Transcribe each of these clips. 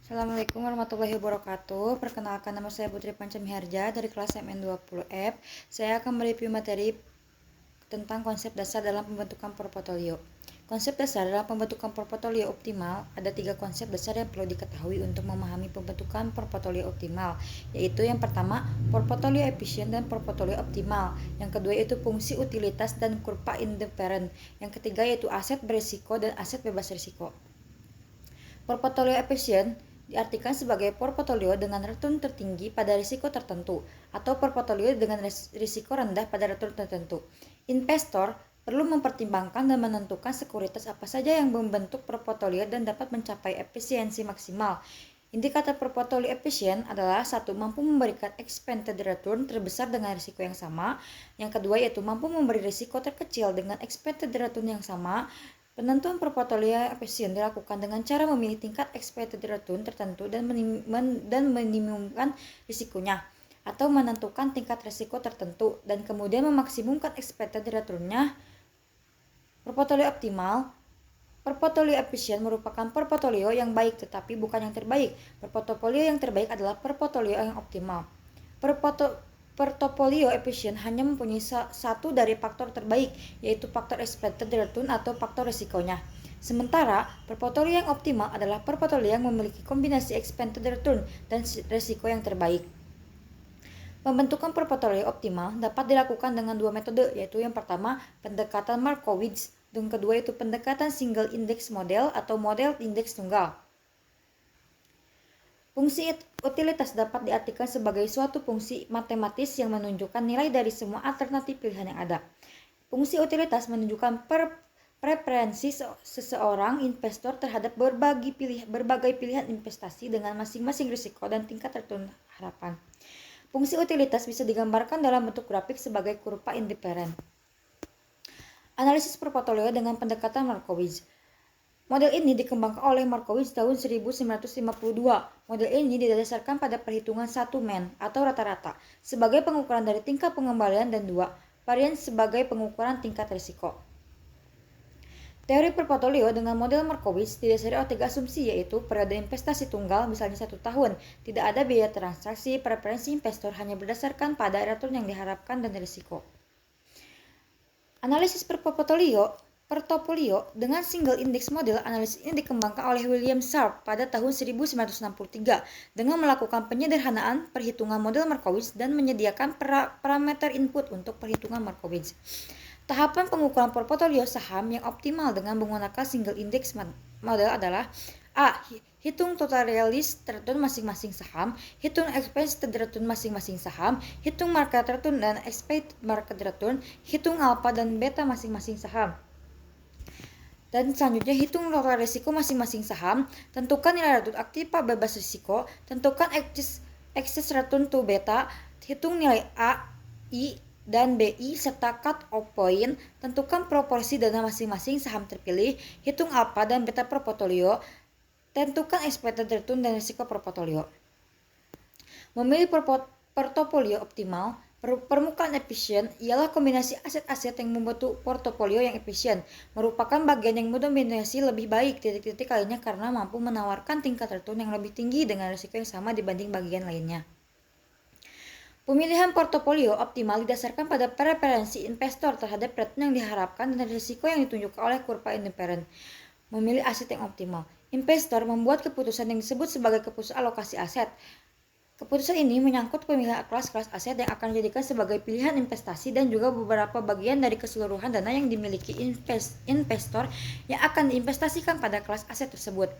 Assalamualaikum warahmatullahi wabarakatuh. Perkenalkan, nama saya Putri Pancamiharja dari kelas MN20F. Saya akan mereview materi tentang konsep dasar dalam pembentukan portofolio. Konsep dasar dalam pembentukan portofolio optimal, ada 3 konsep dasar yang perlu diketahui untuk memahami pembentukan portofolio optimal, yaitu yang pertama, portofolio efisien dan portofolio optimal. Yang kedua yaitu fungsi utilitas dan kurva indifferent. Yang ketiga yaitu aset berisiko dan aset bebas risiko. Portofolio efisien diartikan sebagai portofolio dengan return tertinggi pada risiko tertentu atau portofolio dengan risiko rendah pada return tertentu. Investor perlu mempertimbangkan dan menentukan sekuritas apa saja yang membentuk portofolio dan dapat mencapai efisiensi maksimal. Indikator portofolio efisien adalah 1. Mampu memberikan expected return terbesar dengan risiko yang sama. Yang kedua yaitu mampu memberi risiko terkecil dengan expected return yang sama. Penentuan portofolio efisien dilakukan dengan cara memilih tingkat expected return tertentu dan meminimumkan risikonya, atau menentukan tingkat risiko tertentu dan kemudian memaksimumkan expected return-nya. Portofolio optimal. Portofolio efisien merupakan portofolio yang baik tetapi bukan yang terbaik. Portofolio yang terbaik adalah portofolio yang optimal. Portofolio efisien hanya mempunyai satu dari faktor terbaik, yaitu faktor expected return atau faktor risikonya. Sementara, portofolio yang optimal adalah portofolio yang memiliki kombinasi expected return dan risiko yang terbaik. Pembentukan portofolio optimal dapat dilakukan dengan 2 metode, yaitu yang pertama, pendekatan Markowitz, dan kedua itu pendekatan single index model atau model indeks tunggal. Fungsi utilitas dapat diartikan sebagai suatu fungsi matematis yang menunjukkan nilai dari semua alternatif pilihan yang ada. Fungsi utilitas menunjukkan preferensi seseorang investor terhadap berbagai pilihan investasi dengan masing-masing risiko dan tingkat return harapan. Fungsi utilitas bisa digambarkan dalam bentuk grafik sebagai kurva indifferent. Analisis portofolio dengan pendekatan Markowitz. Model ini dikembangkan oleh Markowitz tahun 1952. Model ini didasarkan pada perhitungan 1 mean atau rata-rata sebagai pengukuran dari tingkat pengembalian dan 2 variance sebagai pengukuran tingkat risiko. Teori portofolio dengan model Markowitz didasari oleh 3 asumsi, yaitu periode investasi tunggal, misalnya 1 tahun, tidak ada biaya transaksi, preferensi investor hanya berdasarkan pada return yang diharapkan dan risiko. Analisis portofolio dengan single index model. Analisis ini dikembangkan oleh William Sharpe pada tahun 1963 dengan melakukan penyederhanaan perhitungan model Markowitz dan menyediakan parameter input untuk perhitungan Markowitz. Tahapan pengukuran portofolio saham yang optimal dengan menggunakan single index model adalah: A. Hitung total realized return masing-masing saham, hitung expected return masing-masing saham, hitung market return dan expected market return, hitung alpha dan beta masing-masing saham. Dan selanjutnya hitung total risiko masing-masing saham, tentukan nilai return aktif bebas risiko, tentukan excess return to beta, hitung nilai A, I, dan BI serta cut-off point, tentukan proporsi dana masing-masing saham terpilih, hitung alpha dan beta portofolio, tentukan expected return dan risiko portofolio. Memilih portofolio optimal. Permukaan efisien ialah kombinasi aset-aset yang membentuk portofolio yang efisien, merupakan bagian yang mendominasi lebih baik titik-titik lainnya karena mampu menawarkan tingkat return yang lebih tinggi dengan risiko yang sama dibanding bagian lainnya. Pemilihan portofolio optimal didasarkan pada preferensi investor terhadap return yang diharapkan dan risiko yang ditunjukkan oleh kurva indifferent. Memilih aset yang optimal. Investor membuat keputusan yang disebut sebagai keputusan alokasi aset. Keputusan ini menyangkut pemilihan kelas-kelas aset yang akan dijadikan sebagai pilihan investasi dan juga beberapa bagian dari keseluruhan dana yang dimiliki investor yang akan diinvestasikan pada kelas aset tersebut.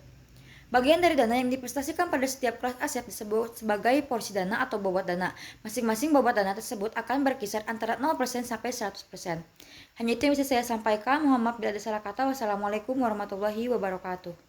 Bagian dari dana yang diinvestasikan pada setiap kelas aset disebut sebagai porsi dana atau bobot dana. Masing-masing bobot dana tersebut akan berkisar antara 0% sampai 100%. Hanya itu yang bisa saya sampaikan. Mohon maaf bila ada salah kata. Wassalamualaikum warahmatullahi wabarakatuh.